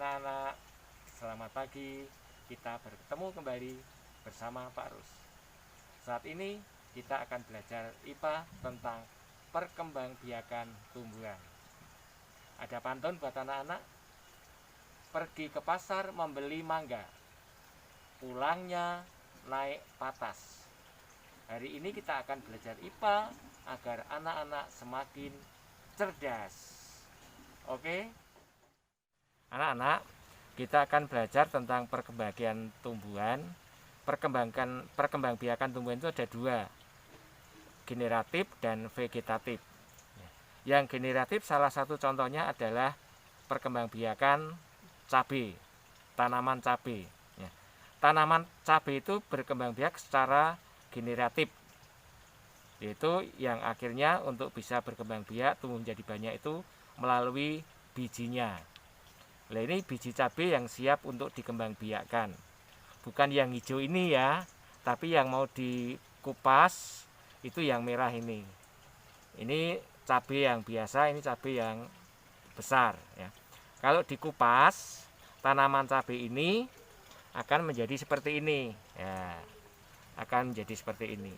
anak-anak, selamat pagi. Kita bertemu kembali bersama Pak Rus. Saat ini kita akan belajar IPA tentang perkembangbiakan tumbuhan. Ada pantun buat anak-anak. Pergi ke pasar membeli mangga, pulangnya naik patas. Hari ini kita akan belajar IPA agar anak-anak semakin cerdas. Oke? Anak-anak, kita akan belajar tentang perkembangbiakan tumbuhan. Perkembangbiakan tumbuhan itu ada dua, generatif dan vegetatif. Yang generatif salah satu contohnya adalah perkembangbiakan cabai, tanaman cabai. Tanaman cabai itu berkembang biak secara generatif, yaitu yang akhirnya untuk bisa berkembang biak tumbuh menjadi banyak itu melalui bijinya. Nah, ini biji cabai yang siap untuk dikembangbiakkan. Bukan yang hijau ini ya, tapi yang mau dikupas itu yang merah ini. Ini cabai yang biasa, ini cabai yang besar ya. Kalau dikupas, tanaman cabai ini akan menjadi seperti ini ya. Akan menjadi seperti ini.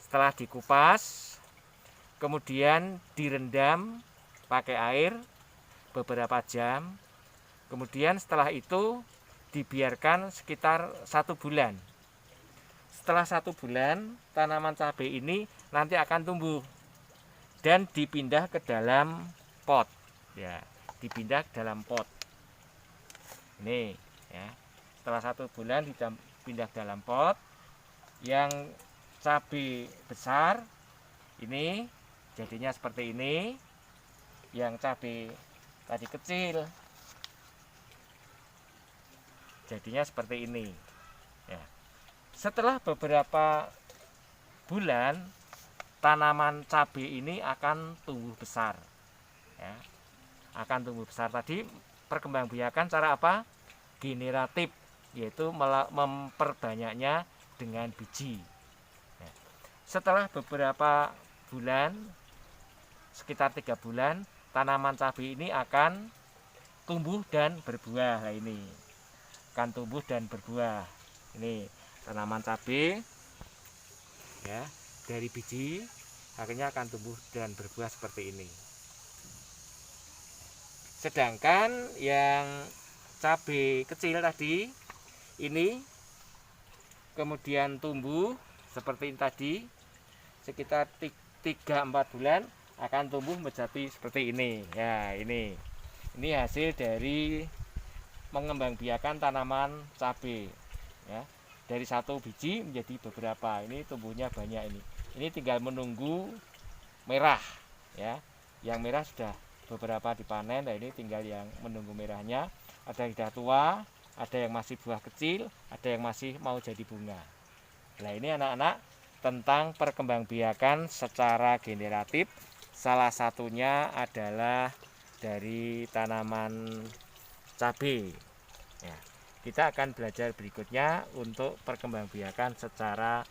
Setelah dikupas, kemudian direndam pakai air beberapa jam. Kemudian setelah itu dibiarkan sekitar 1 bulan. Setelah 1 bulan, tanaman cabai ini nanti akan tumbuh dan dipindah ke dalam pot ya, dipindah ke dalam pot ini ya. Setelah 1 bulan dipindah ke dalam pot. Yang cabai besar ini jadinya seperti ini. Yang cabai tadi kecil jadinya seperti ini ya. Setelah beberapa bulan, tanaman cabai ini akan tumbuh besar ya. Akan tumbuh besar. Tadi perkembangbiakan cara apa? Generatif, yaitu memperbanyaknya dengan biji ya. Setelah beberapa bulan, sekitar 3 bulan, tanaman cabai ini akan tumbuh dan berbuah. Nah, ini akan tumbuh dan berbuah. Ini tanaman cabai ya, dari biji akhirnya akan tumbuh dan berbuah seperti ini. Sedangkan yang cabai kecil tadi ini kemudian tumbuh seperti tadi, sekitar 3-4 bulan akan tumbuh menjadi seperti ini ya. Ini hasil dari mengembangbiakan tanaman cabai ya. Dari 1 biji menjadi beberapa. Ini tumbuhnya banyak ini. Ini tinggal menunggu merah ya. Yang merah sudah beberapa dipanen. Nah, ini tinggal yang menunggu merahnya. Ada yang sudah tua, ada yang masih buah kecil, ada yang masih mau jadi bunga. Nah, ini anak-anak tentang perkembangbiakan secara generatif. Salah satunya adalah dari tanaman cabai ya. Kita akan belajar berikutnya untuk perkembangbiakan secara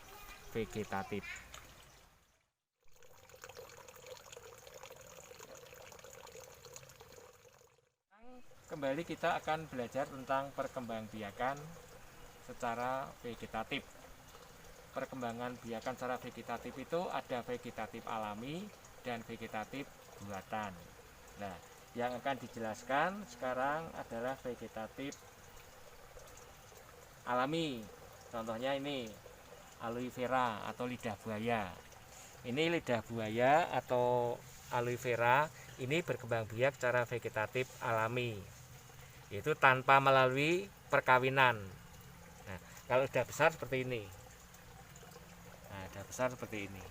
vegetatif. Kembali kita akan belajar tentang perkembangbiakan secara vegetatif. Perkembangan biakan secara vegetatif itu ada vegetatif alami dan vegetatif buatan. Nah, yang akan dijelaskan sekarang adalah vegetatif alami. Contohnya ini aloe vera atau lidah buaya. Ini lidah buaya atau aloe vera ini berkembang biak secara vegetatif alami, yaitu tanpa melalui perkawinan. Nah, kalau sudah besar seperti ini. Nah, sudah besar seperti ini.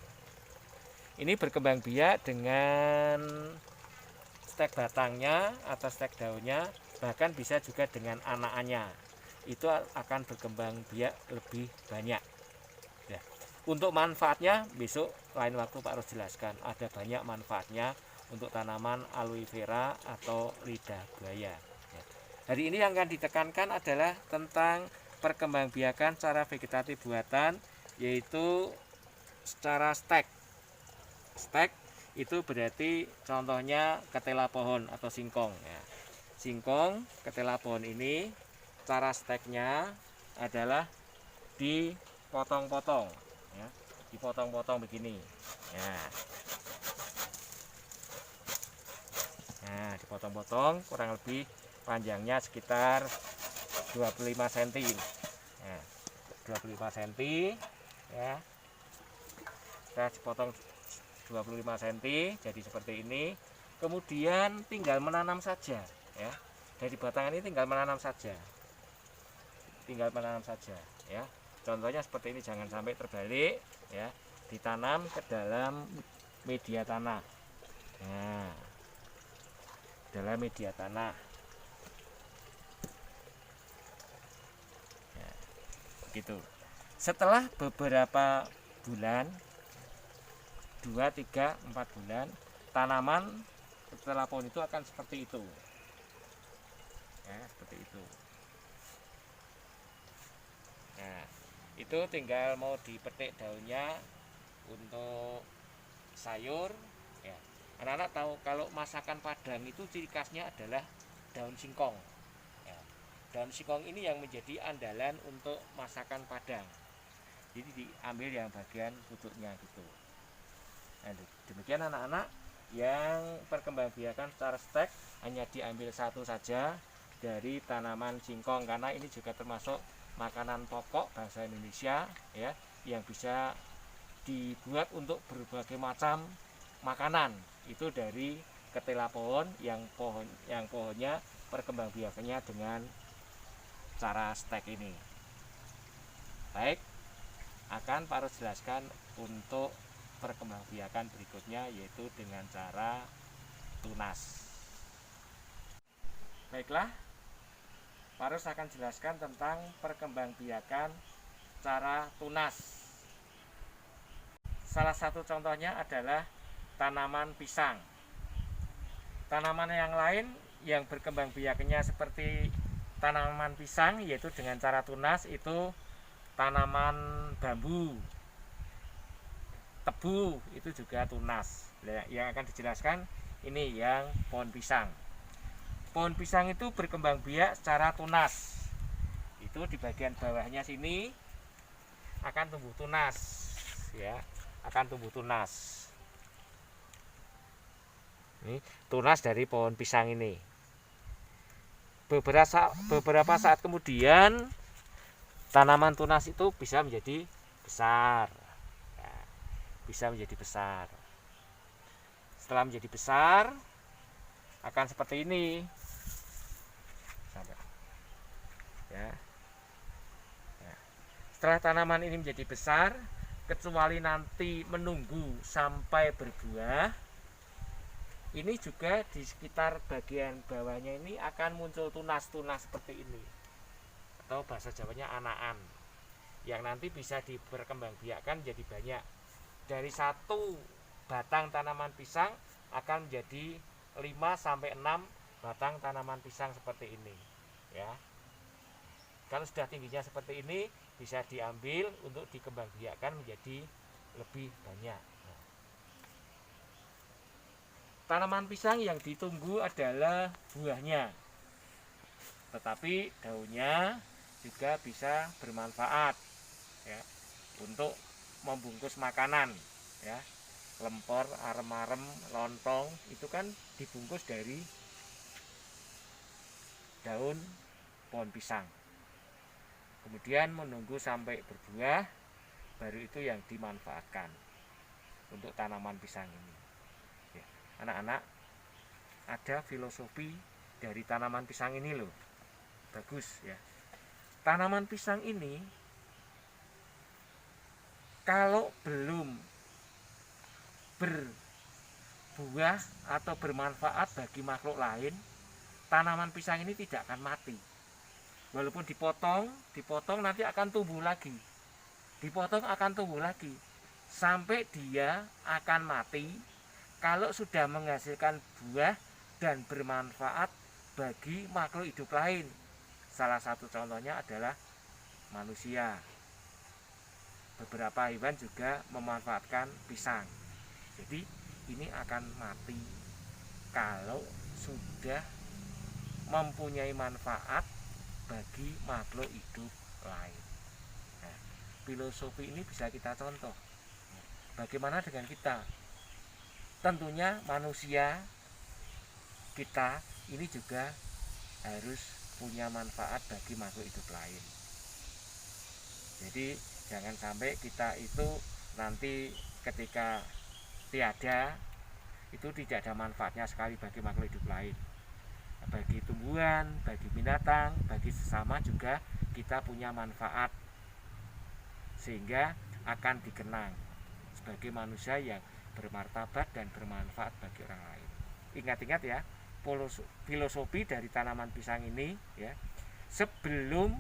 Ini berkembang biak dengan stek batangnya atau stek daunnya, bahkan bisa juga dengan anakannya. Itu akan berkembang biak lebih banyak. Ya. Untuk manfaatnya besok lain waktu Pak harus jelaskan. Ada banyak manfaatnya untuk tanaman aloe vera atau lidah buaya. Ya. Hari ini yang akan ditekankan adalah tentang perkembangbiakan secara vegetatif buatan, yaitu secara stek. Stek itu berarti contohnya ketela pohon atau singkong ya. singkong, ketela pohon ini, cara steknya adalah dipotong-potong, ya, dipotong-potong begini, ya. Nah, dipotong-potong kurang lebih panjangnya sekitar 25 cm. Nah, 25 cm, ya. Kita dipotong 25 cm jadi seperti ini. Kemudian tinggal menanam saja, ya. Dari batang ini tinggal menanam saja. Tinggal menanam saja, ya. Contohnya seperti ini, jangan sampai terbalik, ya. Ditanam ke dalam media tanah. Nah, dalam media tanah. Ya, begitu. Setelah beberapa bulan, 2, 3, 4 bulan, tanaman setelah pohon itu akan seperti itu, ya, seperti itu. Nah, itu tinggal mau dipetik daunnya untuk sayur, ya. Anak-anak tahu kalau masakan Padang itu ciri khasnya adalah daun singkong, ya. Daun singkong ini yang menjadi andalan untuk masakan Padang. Jadi diambil yang bagian pucuknya gitu. Nah, demikian anak-anak, yang perkembangbiakan secara stek hanya diambil satu saja dari tanaman singkong, karena ini juga termasuk makanan pokok bangsa Indonesia, ya, yang bisa dibuat untuk berbagai macam makanan. Itu dari ketela pohon yang pohonnya perkembangbiakannya dengan cara stek ini. Baik, akan Pak jelaskan untuk perkembangbiakan berikutnya, yaitu dengan cara tunas. Baiklah, Pak akan jelaskan tentang perkembangbiakan cara tunas. Salah satu contohnya adalah tanaman pisang. Tanaman yang lain yang berkembangbiakannya seperti tanaman pisang, yaitu dengan cara tunas, itu tanaman bambu, tebu, itu juga tunas. Yang akan dijelaskan ini yang pohon pisang. Pohon pisang itu berkembang biak secara tunas. Itu di bagian bawahnya sini akan tumbuh tunas, ya, akan tumbuh tunas. Ini tunas dari pohon pisang ini. Beberapa saat kemudian tanaman tunas itu bisa menjadi besar. Bisa menjadi besar. Setelah menjadi besar akan seperti ini, ya. Setelah tanaman ini menjadi besar, kecuali nanti menunggu sampai berbuah, ini juga di sekitar bagian bawahnya ini akan muncul tunas-tunas seperti ini, atau bahasa Jawanya anaan, yang nanti bisa diperkembangbiakkan jadi banyak. Dari satu batang tanaman pisang akan menjadi 5-6 batang tanaman pisang seperti ini, ya. Kalau sudah tingginya seperti ini, bisa diambil untuk dikembangbiakkan menjadi lebih banyak. Tanaman pisang yang ditunggu adalah buahnya, tetapi daunnya juga bisa bermanfaat, ya, untuk membungkus makanan, ya. Lempor, arem-arem, lontong itu kan dibungkus dari daun pohon pisang. Kemudian menunggu sampai berbuah, baru itu yang dimanfaatkan untuk tanaman pisang ini. Ya, anak-anak, ada filosofi dari tanaman pisang ini loh, bagus, ya. Tanaman pisang ini kalau belum berbuah atau bermanfaat bagi makhluk lain, tanaman pisang ini tidak akan mati. Walaupun dipotong nanti akan tumbuh lagi. Dipotong akan tumbuh lagi sampai dia akan mati kalau sudah menghasilkan buah dan bermanfaat bagi makhluk hidup lain. Salah satu contohnya adalah manusia. Beberapa hewan juga memanfaatkan pisang. Jadi ini akan mati kalau sudah mempunyai manfaat bagi makhluk hidup lain. Nah, filosofi ini bisa kita contoh. Bagaimana dengan kita? Tentunya manusia kita ini juga harus punya manfaat bagi makhluk hidup lain. Jadi jangan sampai kita itu nanti ketika tiada itu tidak ada manfaatnya sekali bagi makhluk hidup lain. Bagi tumbuhan, bagi binatang, bagi sesama juga kita punya manfaat, sehingga akan dikenang sebagai manusia yang bermartabat dan bermanfaat bagi orang lain. Ingat-ingat ya, filosofi dari tanaman pisang ini ya, sebelum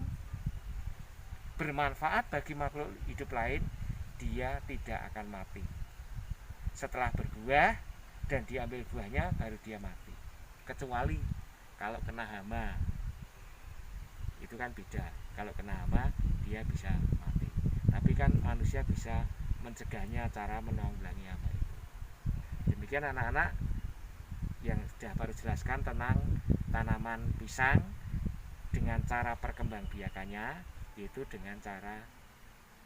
bermanfaat bagi makhluk hidup lain, dia tidak akan mati. Setelah berbuah dan diambil buahnya, baru dia mati. Kecuali kalau kena hama, itu kan beda. Kalau kena hama dia bisa mati. Tapi kan manusia bisa mencegahnya, cara menanggulangi hama itu. Demikian anak-anak yang sudah baru jelaskan tentang tanaman pisang dengan cara perkembangbiakannya, yaitu dengan cara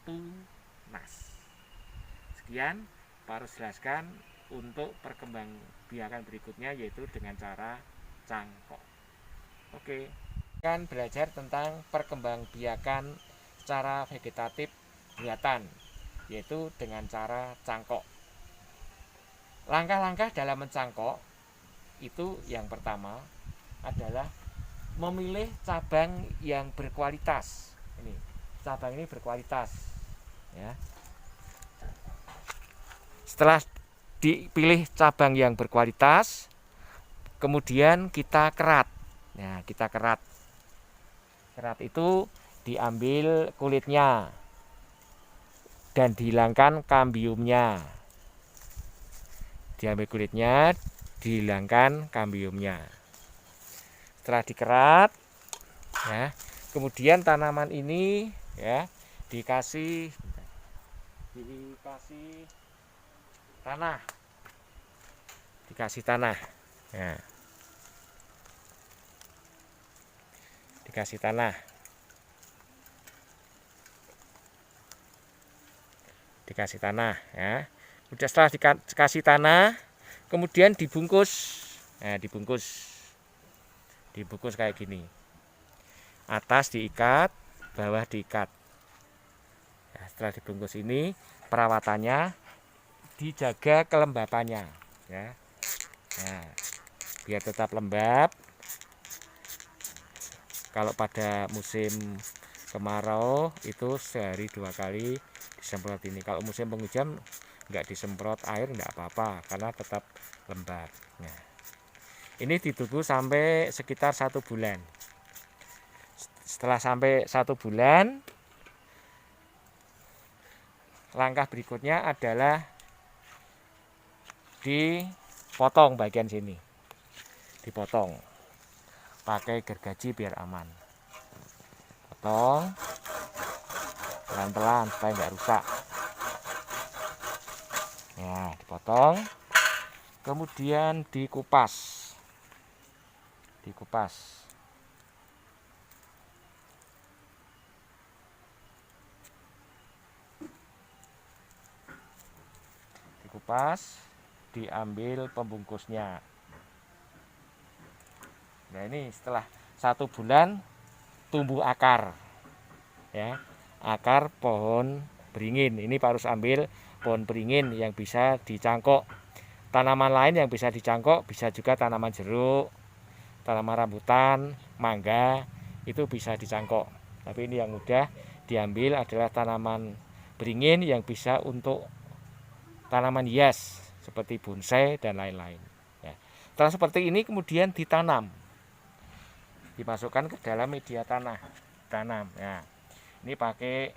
tunas. Sekian baru jelaskan untuk perkembangbiakan berikutnya, yaitu dengan cara cangkok. Oke, kan belajar tentang perkembangbiakan secara vegetatif buatan, yaitu dengan cara cangkok. Langkah-langkah dalam mencangkok itu yang pertama adalah memilih cabang yang berkualitas. Ini cabang ini berkualitas ya. Setelah dipilih cabang yang berkualitas, kemudian kita kerat. Nah, kita kerat. Kerat itu diambil kulitnya dan dihilangkan kambiumnya. Diambil kulitnya, dihilangkan kambiumnya. Setelah dikerat, ya, kemudian tanaman ini ya dikasih tanah. Dikasih tanah. Ya. Dikasih tanah. Dikasih tanah ya. Udah setelah dikasih tanah, kemudian dibungkus. Nah, dibungkus kayak gini. Atas diikat, bawah diikat. Ya, setelah dibungkus ini, perawatannya dijaga kelembapannya ya. Nah, biar tetap lembab. Kalau pada musim kemarau itu sehari 2 kali disemprot ini. Kalau musim penghujan nggak disemprot air nggak apa-apa karena tetap lembab. Nah, ini ditunggu sampai sekitar 1 bulan. Setelah sampai 1 bulan, langkah berikutnya adalah dipotong bagian sini. Dipotong pakai gergaji biar aman. Potong pelan-pelan supaya nggak rusak. Ya, dipotong. Kemudian dikupas. Dikupas. Dikupas, diambil pembungkusnya. Nah, ini setelah 1 bulan tumbuh akar. Ya, akar pohon beringin. Ini harus ambil pohon beringin yang bisa dicangkok. Tanaman lain yang bisa dicangkok bisa juga tanaman jeruk, tanaman rambutan, mangga, itu bisa dicangkok. Tapi ini yang mudah diambil adalah tanaman beringin yang bisa untuk tanaman hias seperti bonsai dan lain-lain. Ya. Setelah seperti ini kemudian ditanam, dimasukkan ke dalam media tanah, tanam. Ya. Ini pakai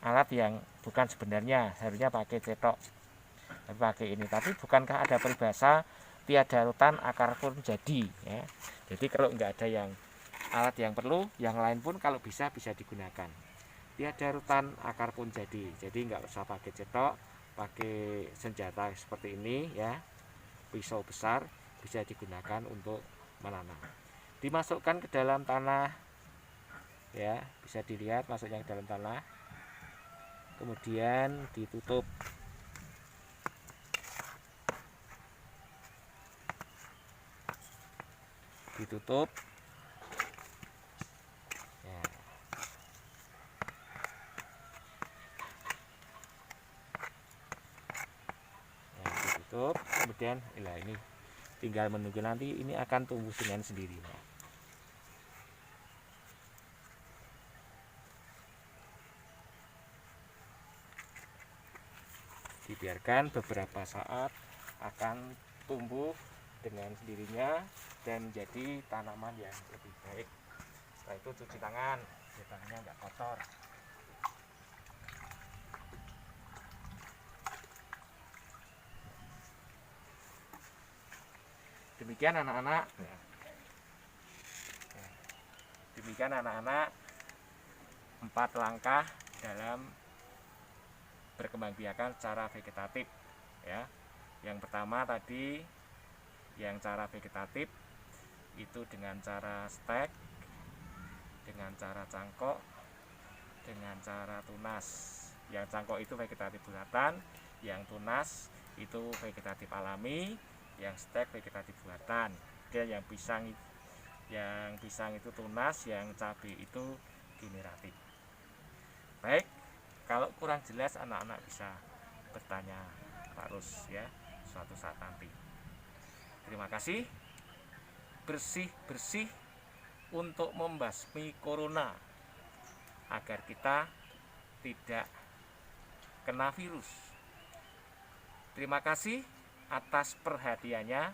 alat yang bukan sebenarnya harusnya pakai cetok, tapi pakai ini. Tapi bukankah ada peribahasa tiada rutan akar pun jadi? Ya. Jadi kalau nggak ada yang alat yang perlu, yang lain pun kalau bisa digunakan. Tiada rutan akar pun jadi. Jadi nggak usah pakai cetok, pakai senjata seperti ini ya, pisau besar bisa digunakan untuk menanam. Dimasukkan ke dalam tanah, ya, bisa dilihat masuknya ke dalam tanah, kemudian ditutup. Ya. Ya, ditutup, kemudian ini tinggal menunggu nanti ini akan tumbuh dengan sendirinya. Dibiarkan beberapa saat akan tumbuh dengan sendirinya dan menjadi tanaman yang lebih baik. Setelah itu cuci tangan, tangannya nggak kotor. Demikian anak-anak. Demikian anak-anak 4 langkah dalam berkembangbiakan secara vegetatif, ya. Yang pertama tadi yang cara vegetatif itu dengan cara stek, dengan cara cangkok, dengan cara tunas. Yang cangkok itu vegetatif buatan, yang tunas itu vegetatif alami, yang stek vegetatif buatan. Dan yang pisang itu tunas, yang cabai itu generatif. Baik, kalau kurang jelas anak-anak bisa bertanya Pak Rus, ya, suatu saat nanti. Terima kasih. Bersih-bersih untuk membasmi corona agar kita tidak kena virus. Terima kasih atas perhatiannya,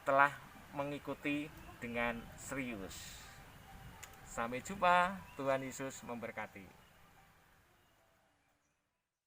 telah mengikuti dengan serius. Sampai jumpa, Tuhan Yesus memberkati.